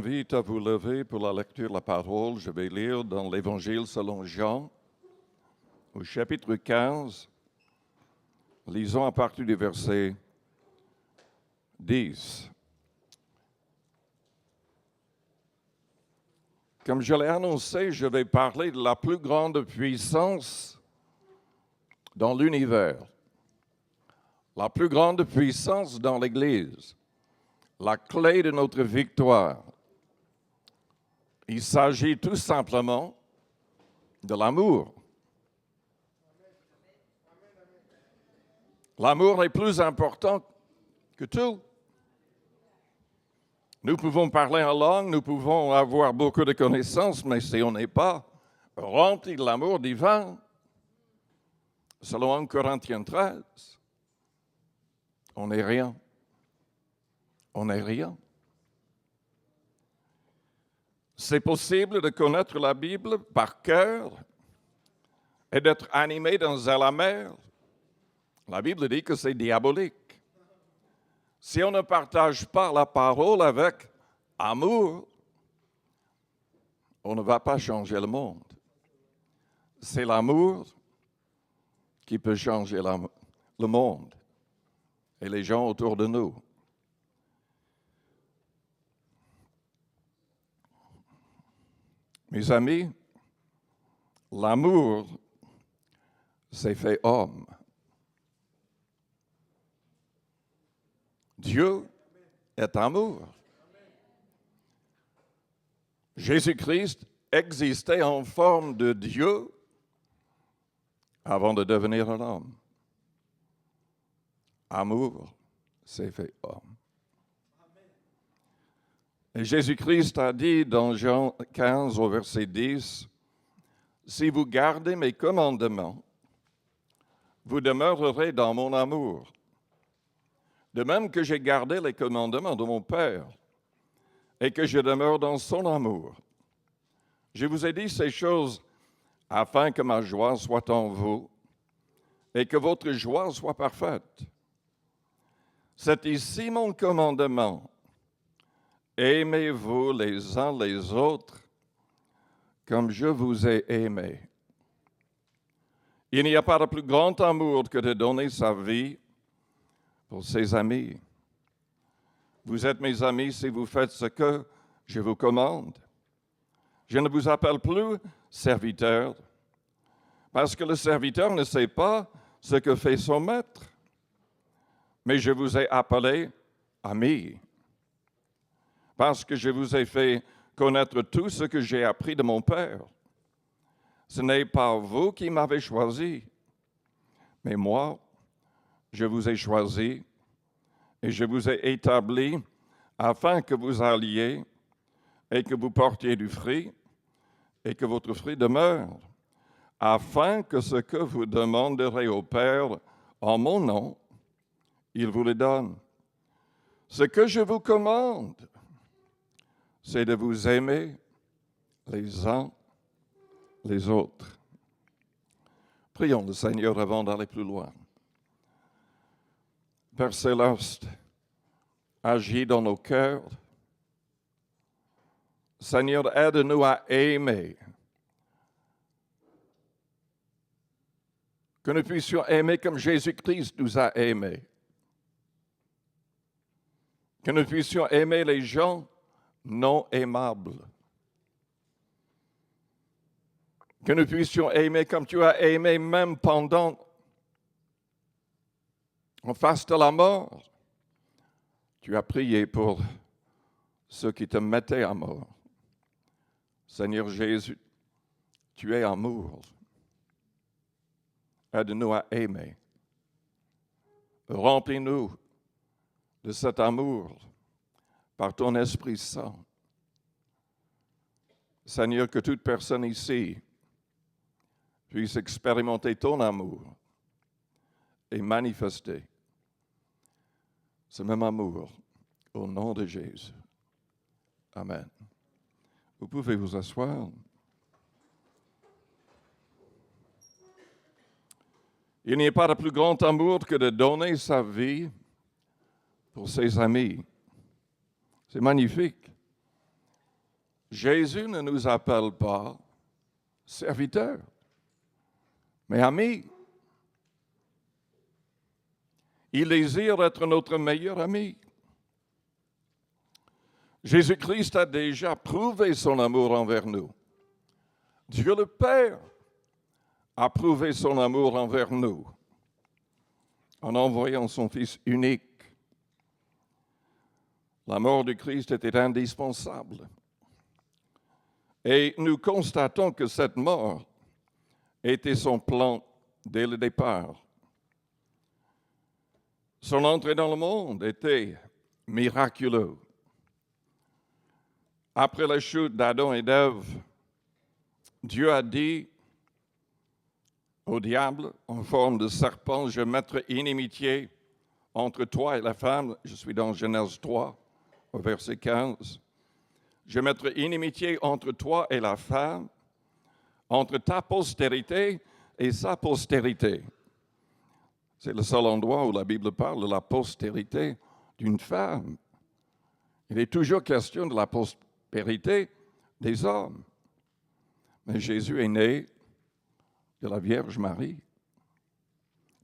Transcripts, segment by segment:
invite à vous lever pour la lecture de la parole. Je vais lire dans l'Évangile selon Jean, au chapitre 15. Lisons à partir du verset 10. Comme je l'ai annoncé, je vais parler de la plus grande puissance dans l'univers, la plus grande puissance dans l'Église, la clé de notre victoire. Il s'agit tout simplement de l'amour. L'amour est plus important que tout. Nous pouvons parler en langue, nous pouvons avoir beaucoup de connaissances, mais si on n'est pas rempli de l'amour divin, selon 1 Corinthiens 13, on n'est rien. On n'est rien. C'est possible de connaître la Bible par cœur et d'être animé d'un zèle amer. La Bible dit que c'est diabolique. Si on ne partage pas la parole avec amour, on ne va pas changer le monde. C'est l'amour qui peut changer le monde et les gens autour de nous. Mes amis, l'amour s'est fait homme. Dieu est amour. Jésus-Christ existait en forme de Dieu avant de devenir un homme. Amour s'est fait homme. Et Jésus-Christ a dit dans Jean 15 au verset 10, « Si vous gardez mes commandements, vous demeurerez dans mon amour. De même que j'ai gardé les commandements de mon Père et que je demeure dans son amour. Je vous ai dit ces choses afin que ma joie soit en vous et que votre joie soit parfaite. C'est ici mon commandement. Aimez-vous les uns les autres comme je vous ai aimé. Il n'y a pas de plus grand amour que de donner sa vie pour ses amis. Vous êtes mes amis si vous faites ce que je vous commande. Je ne vous appelle plus serviteur, parce que le serviteur ne sait pas ce que fait son maître. Mais je vous ai appelé ami, parce que je vous ai fait connaître tout ce que j'ai appris de mon Père. Ce n'est pas vous qui m'avez choisi, mais moi, je vous ai choisi et je vous ai établi afin que vous alliez et que vous portiez du fruit et que votre fruit demeure, afin que ce que vous demanderez au Père en mon nom, il vous le donne. Ce que je vous commande, c'est de vous aimer les uns les autres. Prions le Seigneur avant d'aller plus loin. Père céleste, agis dans nos cœurs. Seigneur, aide-nous à aimer. Que nous puissions aimer comme Jésus-Christ nous a aimés. Que nous puissions aimer les gens non aimables. Que nous puissions aimer comme tu as aimé même pendant, en face de la mort. Tu as prié pour ceux qui te mettaient à mort. Seigneur Jésus, tu es amour. Aide-nous à aimer. Remplis-nous de cet amour par ton Esprit Saint. Seigneur, que toute personne ici puisse expérimenter ton amour et manifester ce même amour au nom de Jésus. Amen. Vous pouvez vous asseoir. Il n'y a pas de plus grand amour que de donner sa vie pour ses amis. C'est magnifique. Jésus ne nous appelle pas serviteurs, mais amis. Il désire être notre meilleur ami. Jésus-Christ a déjà prouvé son amour envers nous. Dieu le Père a prouvé son amour envers nous en envoyant son Fils unique. La mort de Christ était indispensable. Et nous constatons que cette mort était son plan dès le départ. Son entrée dans le monde était miraculeuse. Après la chute d'Adam et d'Ève, Dieu a dit au diable, en forme de serpent, je mettrai inimitié entre toi et la femme. Je suis dans Genèse 3, au verset 15. Je mettrai inimitié entre toi et la femme, entre ta postérité et sa postérité. C'est le seul endroit où la Bible parle de la postérité d'une femme. Il est toujours question de la postérité des hommes. Mais Jésus est né de la Vierge Marie,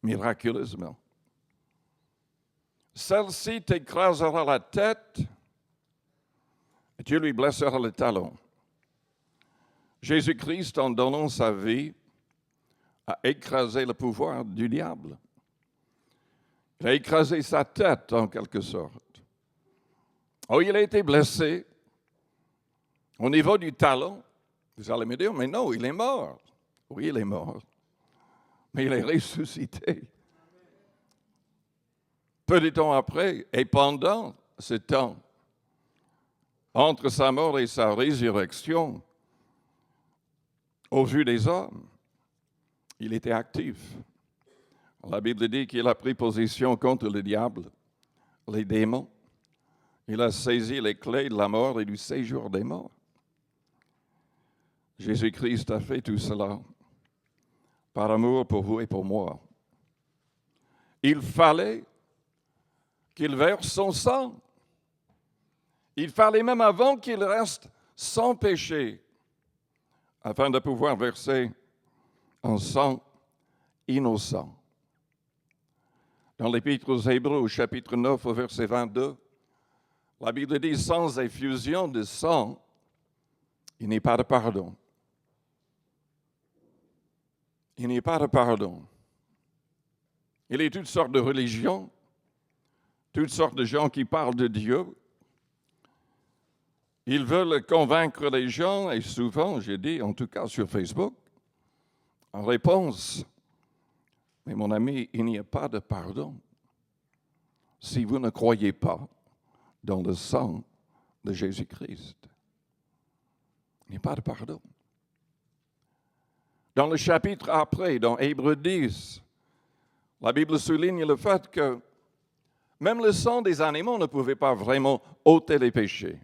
miraculeusement. Celle-ci t'écrasera la tête et tu lui blesseras le talon. Jésus-Christ, en donnant sa vie, a écrasé le pouvoir du diable. Il a écrasé sa tête, en quelque sorte. Oh, il a été blessé au niveau du talon. Vous allez me dire, mais non, il est mort. Oui, il est mort, mais il est ressuscité. Peu de temps après, et pendant ce temps, entre sa mort et sa résurrection, au vu des hommes, il était actif. La Bible dit qu'il a pris position contre le diable, les démons. Il a saisi les clés de la mort et du séjour des morts. Jésus-Christ a fait tout cela par amour pour vous et pour moi. Il fallait qu'il verse son sang. Il fallait même avant qu'il reste sans péché, afin de pouvoir verser un sang innocent. Dans l'Épître aux Hébreux, au chapitre 9, au verset 22, la Bible dit, sans effusion de sang, il n'y a pas de pardon. Il n'y a pas de pardon. Il y a toutes sortes de religions, toutes sortes de gens qui parlent de Dieu. Ils veulent convaincre les gens, et souvent, j'ai dit, en tout cas sur Facebook, en réponse, mais mon ami, il n'y a pas de pardon si vous ne croyez pas dans le sang de Jésus-Christ. Il n'y a pas de pardon. Dans le chapitre après, dans Hébreux 10, la Bible souligne le fait que même le sang des animaux ne pouvait pas vraiment ôter les péchés.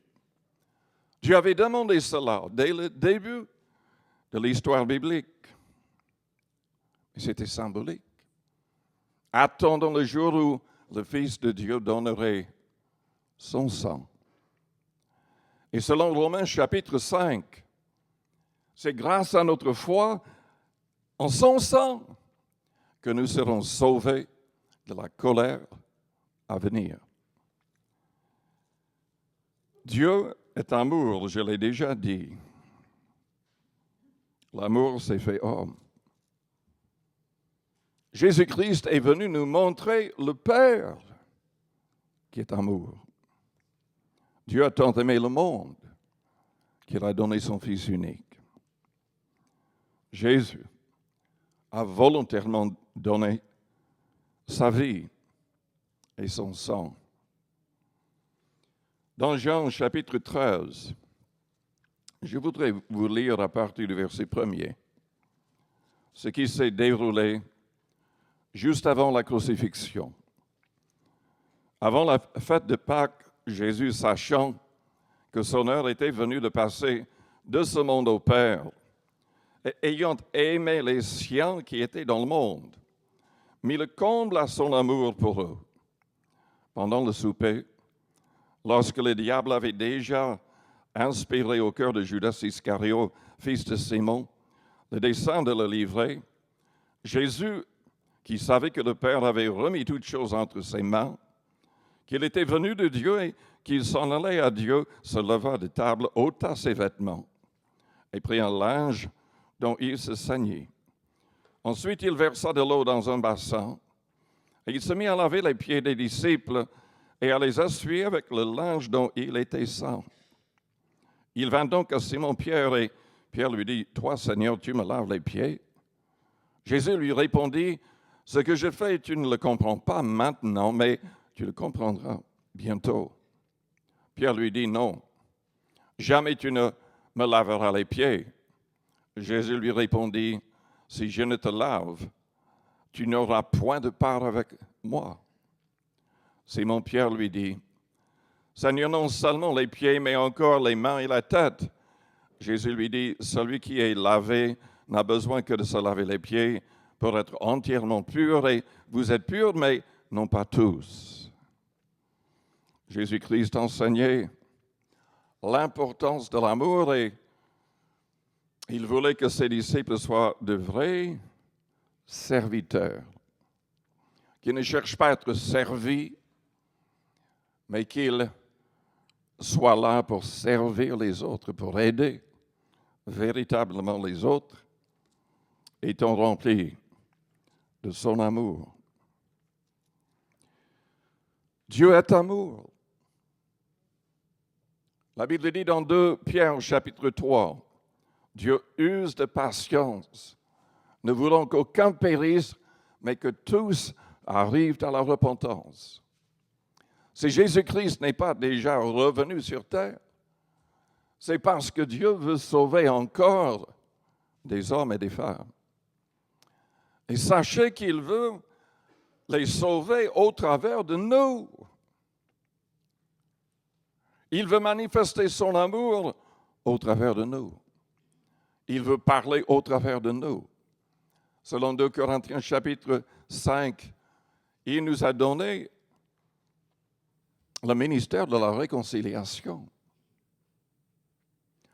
Dieu avait demandé cela dès le début de l'histoire biblique. Mais c'était symbolique. Attendons le jour où le Fils de Dieu donnerait son sang. Et selon Romains chapitre 5, c'est grâce à notre foi en son sang que nous serons sauvés de la colère à venir. Dieu est amour, je l'ai déjà dit. L'amour s'est fait homme. Jésus-Christ est venu nous montrer le Père qui est amour. Dieu a tant aimé le monde qu'il a donné son Fils unique. Jésus a volontairement donné sa vie et son sang. Dans Jean chapitre 13, je voudrais vous lire à partir du verset 1er ce qui s'est déroulé juste avant la crucifixion. Avant la fête de Pâques, Jésus, sachant que son heure était venue de passer de ce monde au Père, et ayant aimé les siens qui étaient dans le monde, mit le comble à son amour pour eux. Pendant le souper, lorsque le diable avait déjà inspiré au cœur de Judas Iscariote, fils de Simon, le dessein de le livrer, Jésus, qui savait que le Père avait remis toutes choses entre ses mains, qu'il était venu de Dieu et qu'il s'en allait à Dieu, se leva de table, ôta ses vêtements et prit un linge dont il se ceignit. Ensuite, il versa de l'eau dans un bassin et il se mit à laver les pieds des disciples et à les essuyer avec le linge dont il était ceint. Il vint donc à Simon-Pierre et Pierre lui dit, « Toi, Seigneur, tu me laves les pieds? » Jésus lui répondit, « Ce que je fais, tu ne le comprends pas maintenant, mais tu le comprendras bientôt. » Pierre lui dit, « Non, jamais tu ne me laveras les pieds. » Jésus lui répondit, « Si je ne te lave, tu n'auras point de part avec moi. » Simon-Pierre lui dit, « Seigneur, non seulement les pieds, mais encore les mains et la tête. » Jésus lui dit, « Celui qui est lavé n'a besoin que de se laver les pieds pour être entièrement pur, et vous êtes purs, mais non pas tous. » Jésus-Christ enseignait l'importance de l'amour et il voulait que ses disciples soient de vrais serviteurs, qui ne cherchent pas à être servis, mais qu'ils soient là pour servir les autres, pour aider véritablement les autres, étant remplis de son amour. Dieu est amour. La Bible dit dans 2 Pierre chapitre 3, Dieu use de patience, ne voulant qu'aucun périsse, mais que tous arrivent à la repentance. Si Jésus-Christ n'est pas déjà revenu sur terre, c'est parce que Dieu veut sauver encore des hommes et des femmes. Et sachez qu'il veut les sauver au travers de nous. Il veut manifester son amour au travers de nous. Il veut parler au travers de nous. Selon 2 Corinthiens chapitre 5, il nous a donné le ministère de la réconciliation.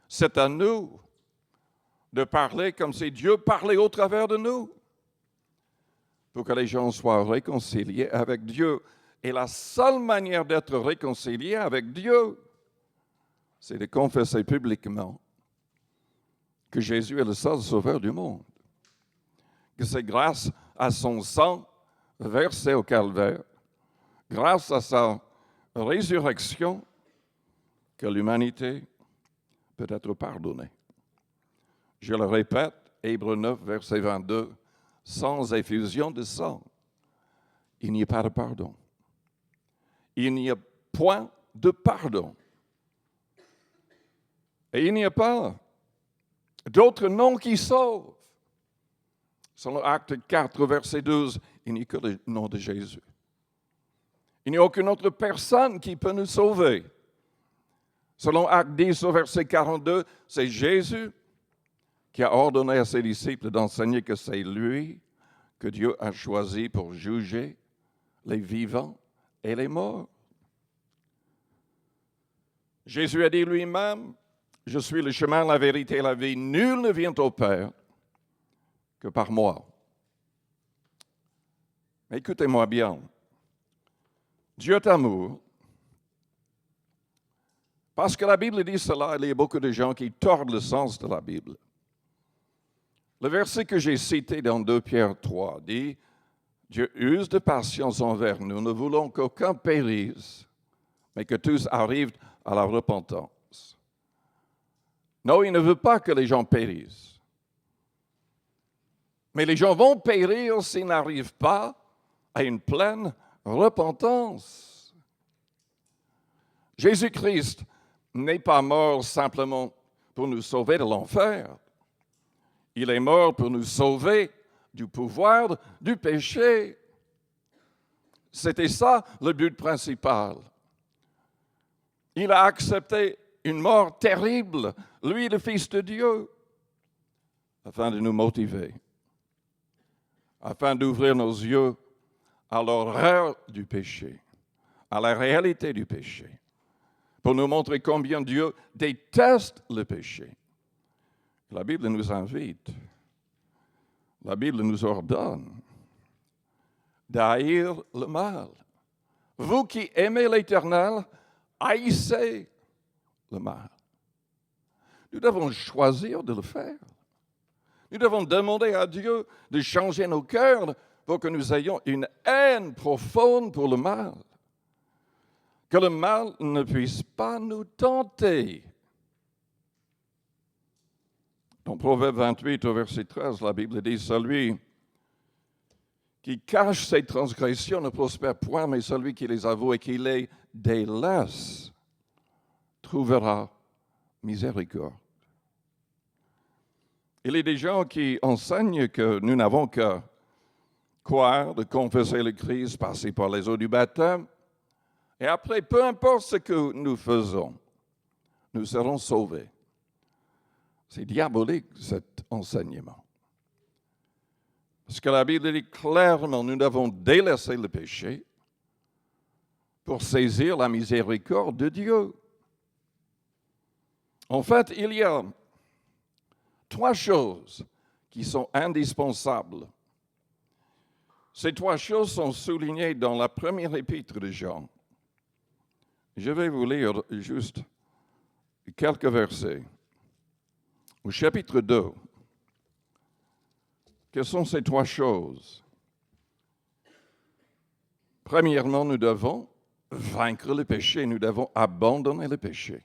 C'est à nous de parler comme si Dieu parlait au travers de nous, pour que les gens soient réconciliés avec Dieu. Et la seule manière d'être réconcilié avec Dieu, c'est de confesser publiquement que Jésus est le seul sauveur du monde, que c'est grâce à son sang versé au calvaire, grâce à sa résurrection, que l'humanité peut être pardonnée. Je le répète, Hébreux 9, verset 22, sans effusion de sang, il n'y a pas de pardon. Il n'y a point de pardon. Et il n'y a pas d'autre nom qui sauve. Selon Acte 4, verset 12, il n'y a que le nom de Jésus. Il n'y a aucune autre personne qui peut nous sauver. Selon Acte 10, verset 42, c'est Jésus qui a ordonné à ses disciples d'enseigner que c'est lui que Dieu a choisi pour juger les vivants et les morts. Jésus a dit lui-même, « Je suis le chemin, la vérité et la vie. Nul ne vient au Père que par moi. » Mais écoutez-moi bien. Dieu est amour. Parce que la Bible dit cela, il y a beaucoup de gens qui tordent le sens de la Bible. Le verset que j'ai cité dans 2 Pierre 3 dit, « Dieu use de patience envers nous, ne voulons qu'aucun périsse, mais que tous arrivent à la repentance. » Non, il ne veut pas que les gens périssent. Mais les gens vont périr s'ils n'arrivent pas à une pleine repentance. Jésus-Christ n'est pas mort simplement pour nous sauver de l'enfer. Il est mort pour nous sauver du pouvoir du péché. C'était ça le but principal. Il a accepté une mort terrible, lui le Fils de Dieu, afin de nous motiver, afin d'ouvrir nos yeux à l'horreur du péché, à la réalité du péché, pour nous montrer combien Dieu déteste le péché. La Bible nous invite, la Bible nous ordonne d'haïr le mal. Vous qui aimez l'Éternel, haïssez le mal. Nous devons choisir de le faire. Nous devons demander à Dieu de changer nos cœurs pour que nous ayons une haine profonde pour le mal. Que le mal ne puisse pas nous tenter. Dans Proverbe 28, au verset 13, la Bible dit, « Celui qui cache ses transgressions ne prospère point, mais celui qui les avoue et qui les délaisse trouvera miséricorde. » Il y a des gens qui enseignent que nous n'avons qu'à croire, de confesser le Christ, passer par les eaux du baptême, et après, peu importe ce que nous faisons, nous serons sauvés. C'est diabolique, cet enseignement. Parce que la Bible dit clairement, nous devons délaisser le péché pour saisir la miséricorde de Dieu. En fait, il y a 3 choses qui sont indispensables. Ces 3 choses sont soulignées dans la première épître de Jean. Je vais vous lire juste quelques versets. Au chapitre 2, quelles sont ces 3 choses? Premièrement, nous devons vaincre le péché, nous devons abandonner le péché.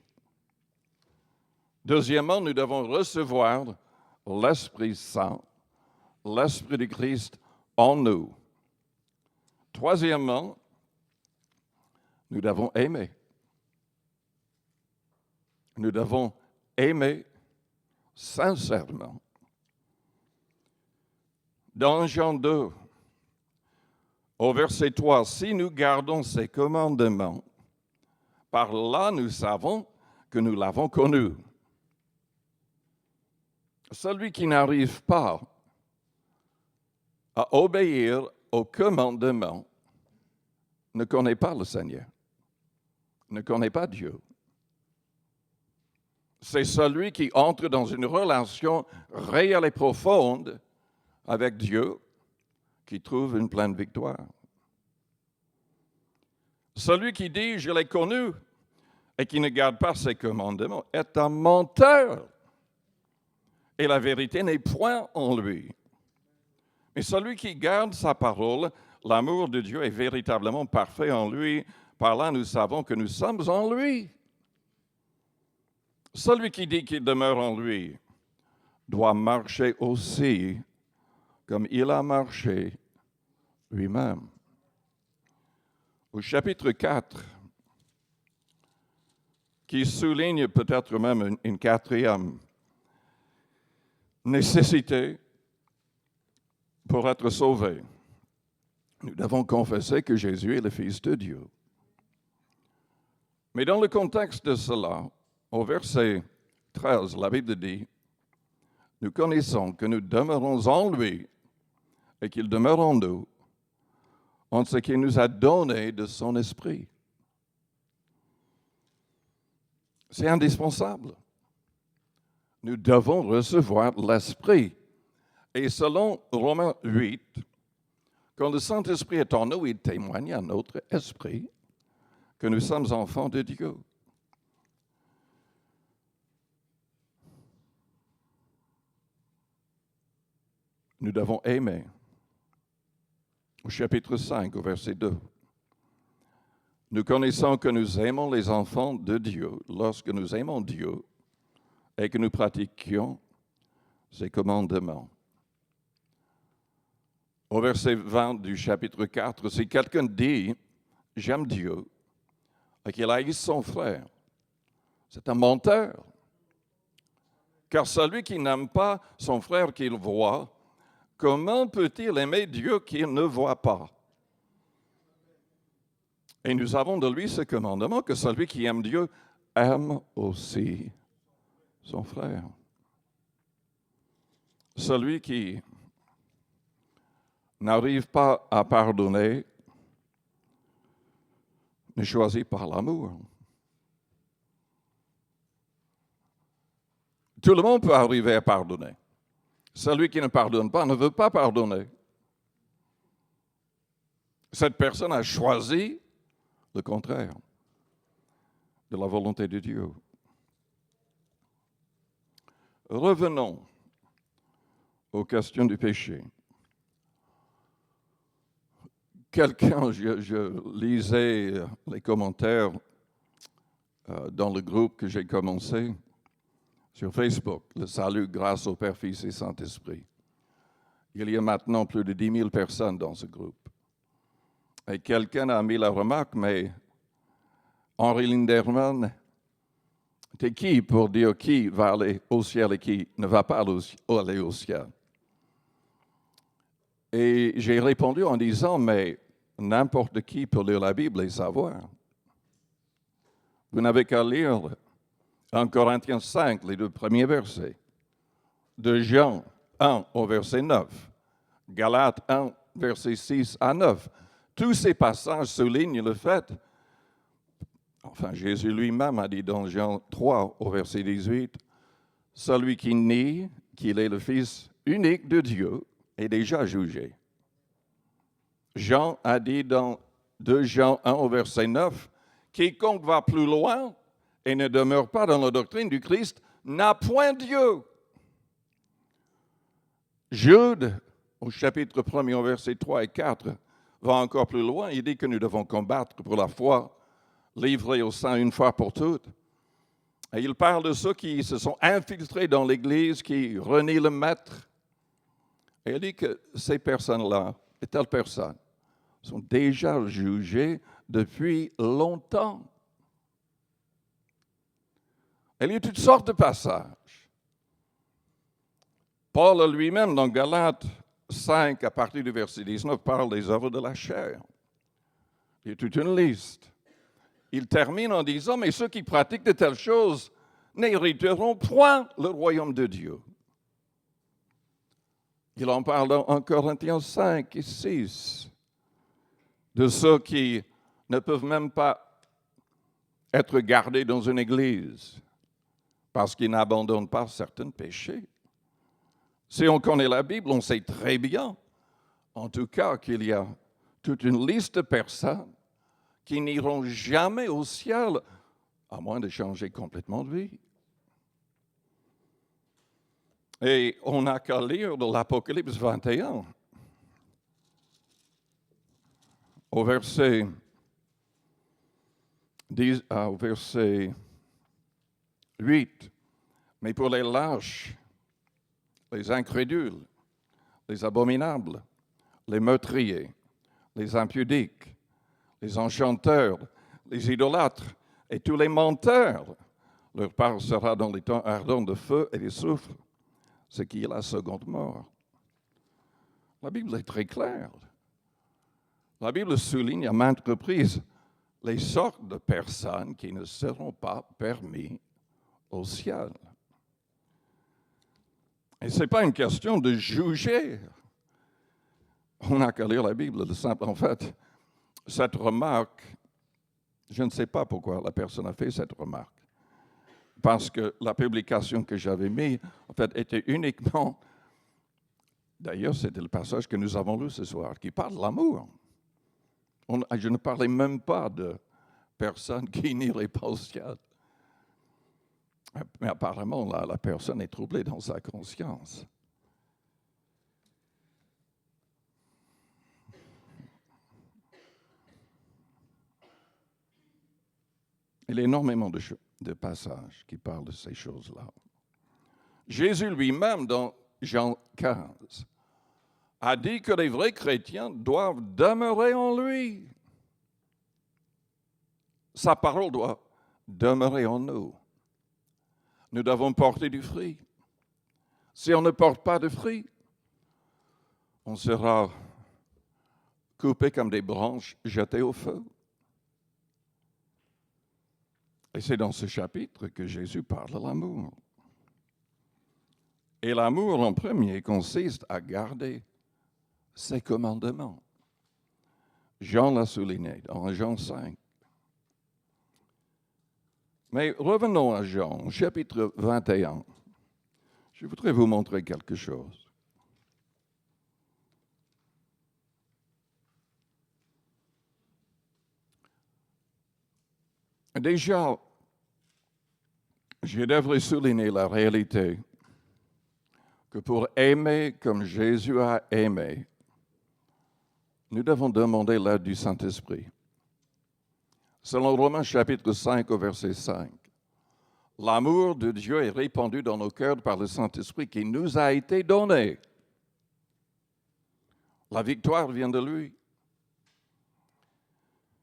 Deuxièmement, nous devons recevoir l'Esprit Saint, l'Esprit de Christ en nous. Troisièmement, nous devons aimer. Nous devons aimer sincèrement. Dans Jean 2, au verset 3, « Si nous gardons ses commandements, par là nous savons que nous l'avons connu. » Celui qui n'arrive pas à obéir aux commandements ne connaît pas le Seigneur, ne connaît pas Dieu. C'est celui qui entre dans une relation réelle et profonde avec Dieu qui trouve une pleine victoire. Celui qui dit « je l'ai connu » et qui ne garde pas ses commandements est un menteur. Et la vérité n'est point en lui. Mais celui qui garde sa parole, l'amour de Dieu est véritablement parfait en lui. Par là, nous savons que nous sommes en lui. Celui qui dit qu'il demeure en lui doit marcher aussi comme il a marché lui-même. Au chapitre 4, qui souligne peut-être même une 4e nécessité pour être sauvé, nous devons confesser que Jésus est le Fils de Dieu. Mais dans le contexte de cela, au verset 13, la Bible dit, « Nous connaissons que nous demeurons en lui et qu'il demeure en nous, en ce qu'il nous a donné de son esprit. » C'est indispensable. Nous devons recevoir l'Esprit. Et selon Romains 8, quand le Saint-Esprit est en nous, il témoigne à notre esprit que nous sommes enfants de Dieu. Nous devons aimer. Au chapitre 5, au verset 2. Nous connaissons que nous aimons les enfants de Dieu lorsque nous aimons Dieu et que nous pratiquions ses commandements. Au verset 20 du chapitre 4, si quelqu'un dit « j'aime Dieu » et qu'il haïsse son frère, c'est un menteur. Car celui qui n'aime pas son frère qu'il voit, comment peut-il aimer Dieu qu'il ne voit pas? Et nous avons de lui ce commandement que celui qui aime Dieu aime aussi son frère. Celui qui n'arrive pas à pardonner ne choisit pas l'amour. Tout le monde peut arriver à pardonner. Celui qui ne pardonne pas ne veut pas pardonner. Cette personne a choisi le contraire de la volonté de Dieu. Revenons aux questions du péché. Je lisais les commentaires dans le groupe que j'ai commencé sur Facebook, le salut grâce au Père, Fils et Saint-Esprit. Il y a maintenant plus de 10 000 personnes dans ce groupe. Et quelqu'un a mis la remarque, mais Henri Linderman, t'es qui pour dire qui va aller au ciel et qui ne va pas aller au ciel? Et j'ai répondu en disant, mais n'importe qui peut lire la Bible et savoir. Vous n'avez qu'à lire 1 Corinthiens 5, les 2 premiers versets, de Jean 1 au verset 9, Galates 1, verset 6 à 9. Tous ces passages soulignent le fait, enfin Jésus lui-même a dit dans Jean 3 au verset 18, « Celui qui nie qu'il est le Fils unique de Dieu est déjà jugé. » Jean a dit dans 2 Jean 1 au verset 9, « Quiconque va plus loin et ne demeure pas dans la doctrine du Christ n'a point Dieu. » Jude, au chapitre 1er, au verset 3 et 4, va encore plus loin. Il dit que nous devons combattre pour la foi, livrée au sang une fois pour toutes. Et il parle de ceux qui se sont infiltrés dans l'Église, qui renient le Maître. Et il dit que ces personnes-là, et telles personnes, sont déjà jugées depuis longtemps. Il y a toutes sortes de passages. Paul lui-même, dans Galates 5, à partir du verset 19, parle des œuvres de la chair. Il y a toute une liste. Il termine en disant, mais ceux qui pratiquent de telles choses n'hériteront point le royaume de Dieu. Il en parle dans 1 Corinthiens 5 et 6, de ceux qui ne peuvent même pas être gardés dans une église parce qu'ils n'abandonnent pas certains péchés. Si on connaît la Bible, on sait très bien, en tout cas, qu'il y a toute une liste de personnes qui n'iront jamais au ciel, à moins de changer complètement de vie. Et on n'a qu'à lire de l'Apocalypse 21, au verset 8. Mais pour les lâches, les incrédules, les abominables, les meurtriers, les impudiques, les enchanteurs, les idolâtres et tous les menteurs, leur part sera dans les temps ardents de feu et de soufre, ce qui est la seconde mort. La Bible est très claire. La Bible souligne à maintes reprises les sortes de personnes qui ne seront pas permis au ciel. Et ce n'est pas une question de juger. On n'a qu'à lire la Bible, le simple. En fait, cette remarque, je ne sais pas pourquoi la personne a fait cette remarque. Parce que la publication que j'avais mise, en fait, était uniquement, d'ailleurs, c'était le passage que nous avons lu ce soir, qui parle de l'amour. Je ne parlais même pas de personnes qui n'iraient pas au ciel. Mais apparemment, là, la personne est troublée dans sa conscience. Il y a énormément de passages qui parlent de ces choses-là. Jésus lui-même, dans Jean 15, a dit que les vrais chrétiens doivent demeurer en lui. Sa parole doit demeurer en nous. Nous devons porter du fruit. Si on ne porte pas de fruit, on sera coupé comme des branches jetées au feu. Et c'est dans ce chapitre que Jésus parle de l'amour. Et l'amour, en premier, consiste à garder ses commandements. Jean l'a souligné dans Jean 5. Mais revenons à Jean, chapitre 21. Je voudrais vous montrer quelque chose. Déjà, je devrais souligner la réalité que pour aimer comme Jésus a aimé, nous devons demander l'aide du Saint-Esprit. Selon Romains chapitre 5 au verset 5, l'amour de Dieu est répandu dans nos cœurs par le Saint-Esprit qui nous a été donné. La victoire vient de lui.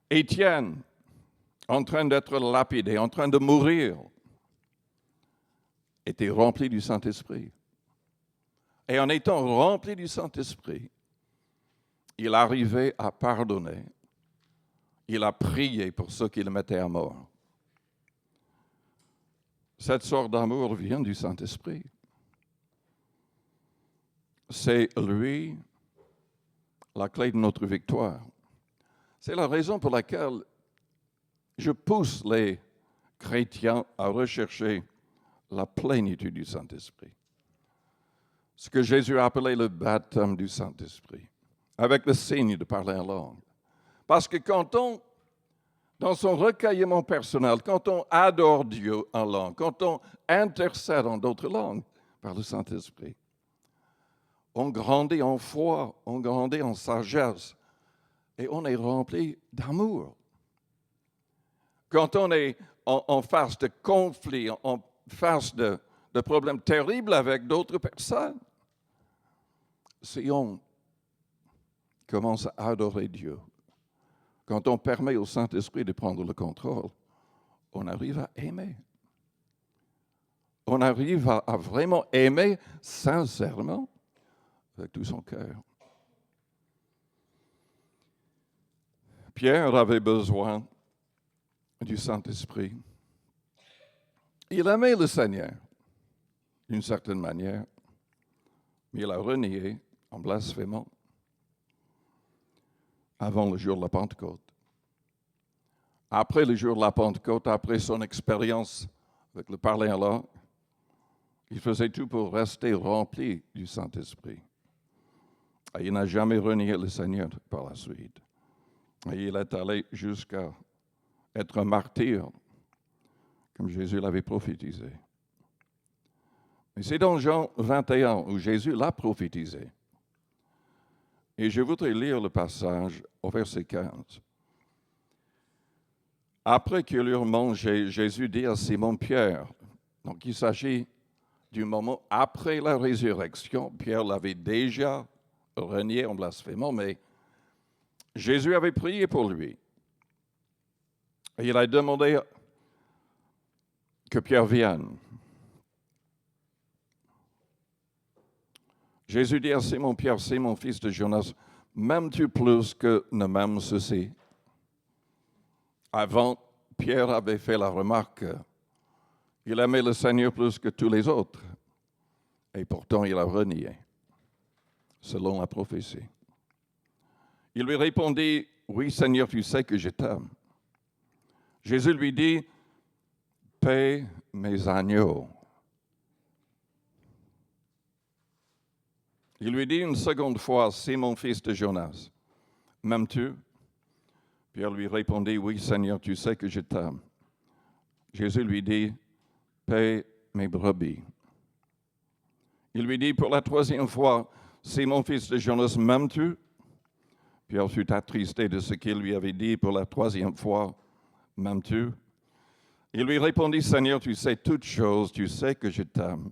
Étienne, en train d'être lapidé, en train de mourir, était rempli du Saint-Esprit. Et en étant rempli du Saint-Esprit, il arrivait à pardonner. Il a prié pour ceux qui le mettaient à mort. Cette sorte d'amour vient du Saint-Esprit. C'est lui la clé de notre victoire. C'est la raison pour laquelle je pousse les chrétiens à rechercher la plénitude du Saint-Esprit. Ce que Jésus a appelé le baptême du Saint-Esprit, avec le signe de parler en langue. Parce que quand on, dans son recueillement personnel, quand on adore Dieu en langue, quand on intercède en d'autres langues par le Saint-Esprit, on grandit en foi, on grandit en sagesse et on est rempli d'amour. Quand on est en face de conflits, en face de problèmes terribles avec d'autres personnes, si on commence à adorer Dieu, quand on permet au Saint-Esprit de prendre le contrôle, on arrive à aimer. On arrive à vraiment aimer sincèrement avec tout son cœur. Pierre avait besoin du Saint-Esprit. Il aimait le Seigneur d'une certaine manière, mais il a renié en blasphémant avant le jour de la Pentecôte. Après le jour de la Pentecôte, après son expérience avec le parler en langue, il faisait tout pour rester rempli du Saint-Esprit. Et il n'a jamais renié le Seigneur par la suite. Et il est allé jusqu'à être un martyr, comme Jésus l'avait prophétisé. Mais c'est dans Jean 21 où Jésus l'a prophétisé. Et je voudrais lire le passage au verset 15. Après qu'ils eurent mangé, Jésus dit à Simon-Pierre, donc il s'agit du moment après la résurrection, Pierre l'avait déjà renié en blasphémant, mais Jésus avait prié pour lui. Et il a demandé que Pierre vienne. Jésus dit à Simon-Pierre, Simon, fils de Jonas, m'aimes-tu plus que ne m'aime ceci? Avant, Pierre avait fait la remarque qu'il aimait le Seigneur plus que tous les autres. Et pourtant, il a renié, selon la prophétie. Il lui répondit, oui, Seigneur, tu sais que je t'aime. Jésus lui dit, paie mes agneaux. Il lui dit une seconde fois, Simon, fils de Jonas, m'aimes-tu? Pierre lui répondit, oui, Seigneur, tu sais que je t'aime. Jésus lui dit, paie mes brebis. Il lui dit pour la troisième fois, Simon, fils de Jonas, m'aimes-tu? Pierre fut attristé de ce qu'il lui avait dit pour la troisième fois, m'aimes-tu? Il lui répondit, Seigneur, tu sais toutes choses, tu sais que je t'aime.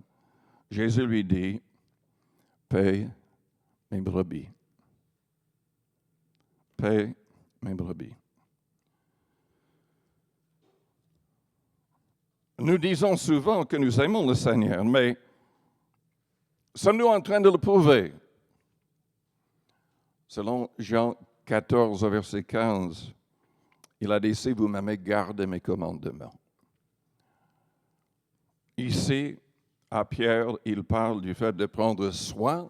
Jésus lui dit, paie mes brebis. Paie mes brebis. Nous disons souvent que nous aimons le Seigneur, mais sommes-nous en train de le prouver? Selon Jean 14, verset 15, il a dit, si vous m'aimez, gardez mes commandements. Ici, à Pierre, il parle du fait de prendre soin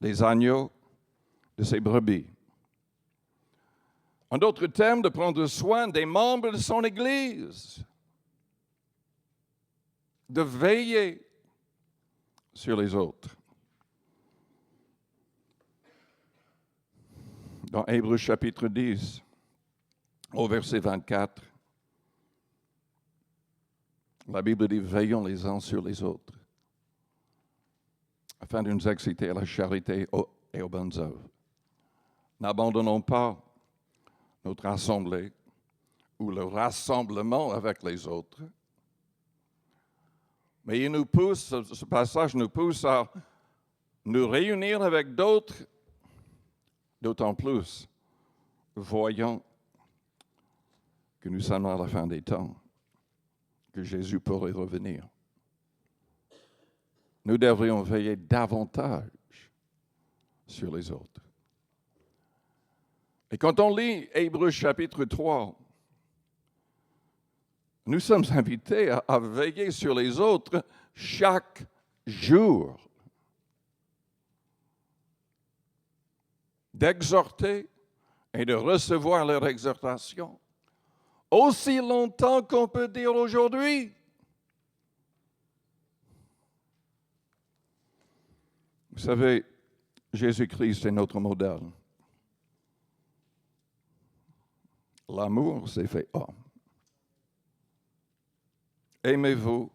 des agneaux, de ses brebis. En d'autres termes, de prendre soin des membres de son Église, de veiller sur les autres. Dans Hébreux chapitre 10, au verset 24, la Bible dit « Veillons les uns sur les autres, afin de nous exciter à la charité et aux bonnes œuvres. N'abandonnons pas notre assemblée ou le rassemblement avec les autres. » Mais il nous pousse, ce passage nous pousse à nous réunir avec d'autres, d'autant plus, voyant que nous sommes à la fin des temps, que Jésus pourrait revenir. Nous devrions veiller davantage sur les autres. Et quand on lit Hébreux chapitre 3, nous sommes invités à veiller sur les autres chaque jour, d'exhorter et de recevoir leur exhortation aussi longtemps qu'on peut dire aujourd'hui. Vous savez, Jésus-Christ est notre modèle. L'amour s'est fait homme. Aimez-vous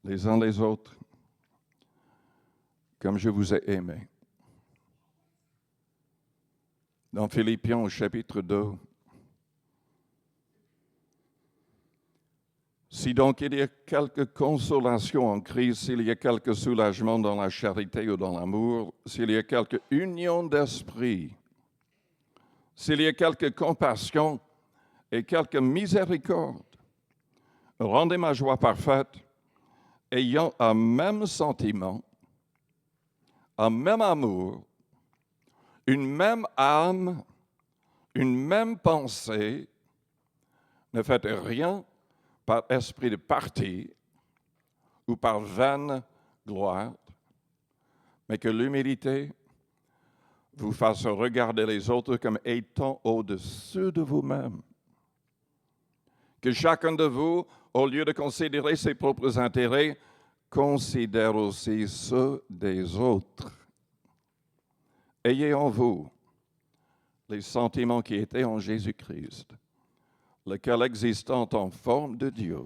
les uns les autres comme je vous ai aimé. Dans Philippiens au chapitre 2, si donc il y a quelque consolation en Christ, s'il y a quelque soulagement dans la charité ou dans l'amour, s'il y a quelque union d'esprit, s'il y a quelque compassion et quelque miséricorde, rendez ma joie parfaite, ayant un même sentiment, un même amour, une même âme, une même pensée. Ne faites rien par esprit de parti ou par vaine gloire, mais que l'humilité vous fasse regarder les autres comme étant au-dessus de vous-même. Que chacun de vous, au lieu de considérer ses propres intérêts, considère aussi ceux des autres. Ayez en vous les sentiments qui étaient en Jésus-Christ, lequel, existant en forme de Dieu,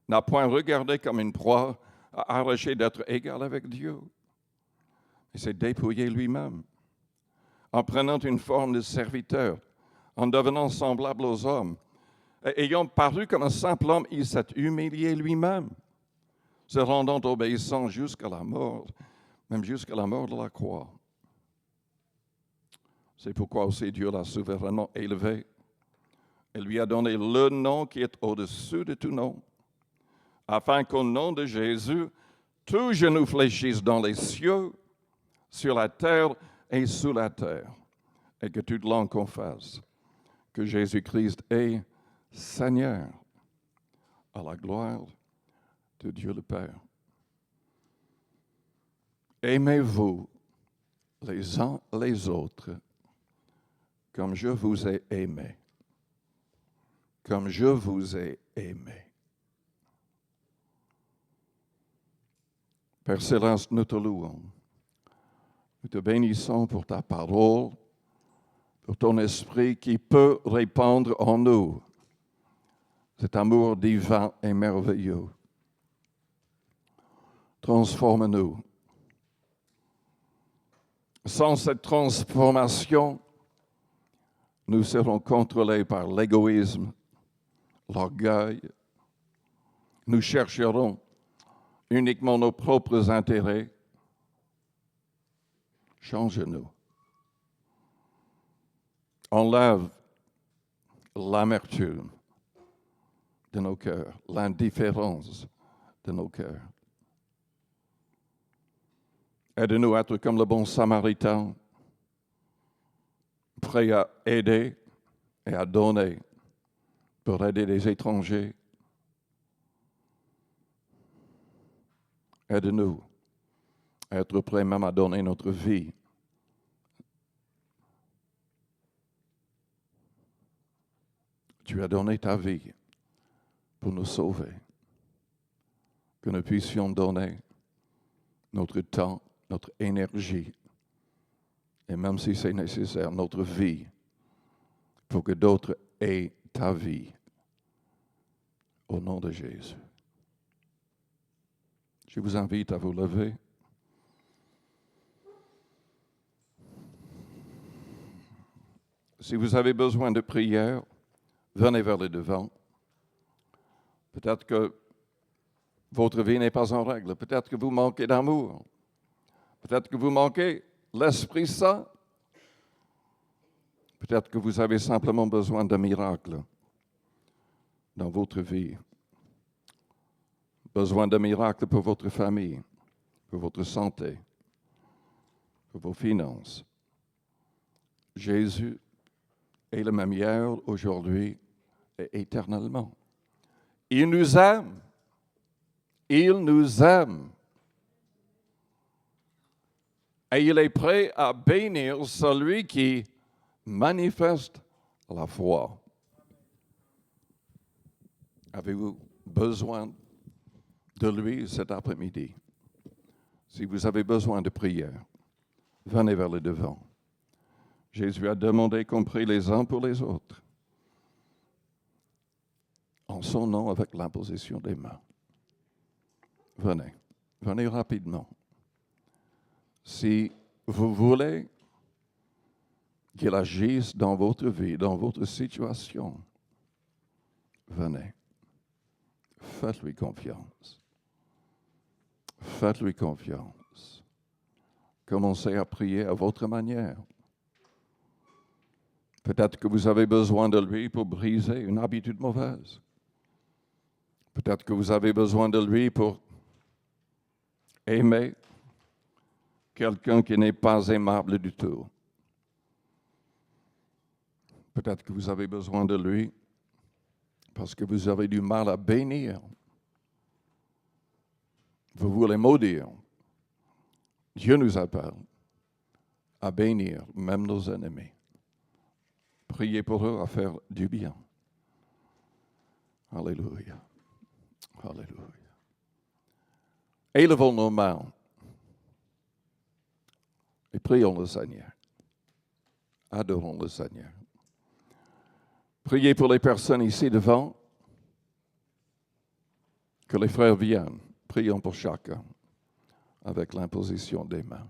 n'a point regardé comme une proie à arracher d'être égal avec Dieu. Il s'est dépouillé lui-même, en prenant une forme de serviteur, en devenant semblable aux hommes. Et ayant paru comme un simple homme, il s'est humilié lui-même, se rendant obéissant jusqu'à la mort, même jusqu'à la mort de la croix. C'est pourquoi aussi Dieu l'a souverainement élevé et lui a donné le nom qui est au-dessus de tout nom, afin qu'au nom de Jésus, tout genou fléchisse dans les cieux, sur la terre et sous la terre, et que toute langue confesse que Jésus-Christ est Seigneur, à la gloire de Dieu le Père. Aimez-vous les uns les autres comme je vous ai aimé. Comme je vous ai aimé. Père Céleste, nous te louons. Nous te bénissons pour ta parole, pour ton esprit qui peut répandre en nous cet amour divin et merveilleux. Transforme-nous. Sans cette transformation, nous serons contrôlés par l'égoïsme, l'orgueil. Nous chercherons uniquement nos propres intérêts. Change-nous. Enlève l'amertume de nos cœurs, l'indifférence de nos cœurs. Aide-nous à être comme le bon Samaritain, prêt à aider et à donner pour aider les étrangers. Aide-nous à être prêts même à donner notre vie. Tu as donné ta vie pour nous sauver, que nous puissions donner notre temps, notre énergie, et même si c'est nécessaire, notre vie, pour que d'autres aient ta vie. Au nom de Jésus. Je vous invite à vous lever. Si vous avez besoin de prière, venez vers le devant. Peut-être que votre vie n'est pas en règle. Peut-être que vous manquez d'amour. Peut-être que vous manquez l'Esprit Saint. Peut-être que vous avez simplement besoin d'un miracle dans votre vie. Besoin d'un miracle pour votre famille, pour votre santé, pour vos finances. Jésus est le même hier, aujourd'hui et éternellement. Il nous aime. Il nous aime. Et il est prêt à bénir celui qui manifeste la foi. Avez-vous besoin de lui cet après-midi? Si vous avez besoin de prière, venez vers le devant. Jésus a demandé qu'on prie les uns pour les autres, en son nom avec l'imposition des mains. Venez, venez rapidement. Si vous voulez qu'il agisse dans votre vie, dans votre situation, venez. Faites-lui confiance. Faites-lui confiance. Commencez à prier à votre manière. Peut-être que vous avez besoin de lui pour briser une habitude mauvaise. Peut-être que vous avez besoin de lui pour aimer quelqu'un qui n'est pas aimable du tout. Peut-être que vous avez besoin de lui parce que vous avez du mal à bénir. Vous voulez maudire. Dieu nous appelle à bénir même nos ennemis. Priez pour eux à faire du bien. Alléluia. Alléluia. Élevons nos mains et prions le Seigneur. Adorons le Seigneur. Priez pour les personnes ici devant. Que les frères viennent. Prions pour chacun avec l'imposition des mains.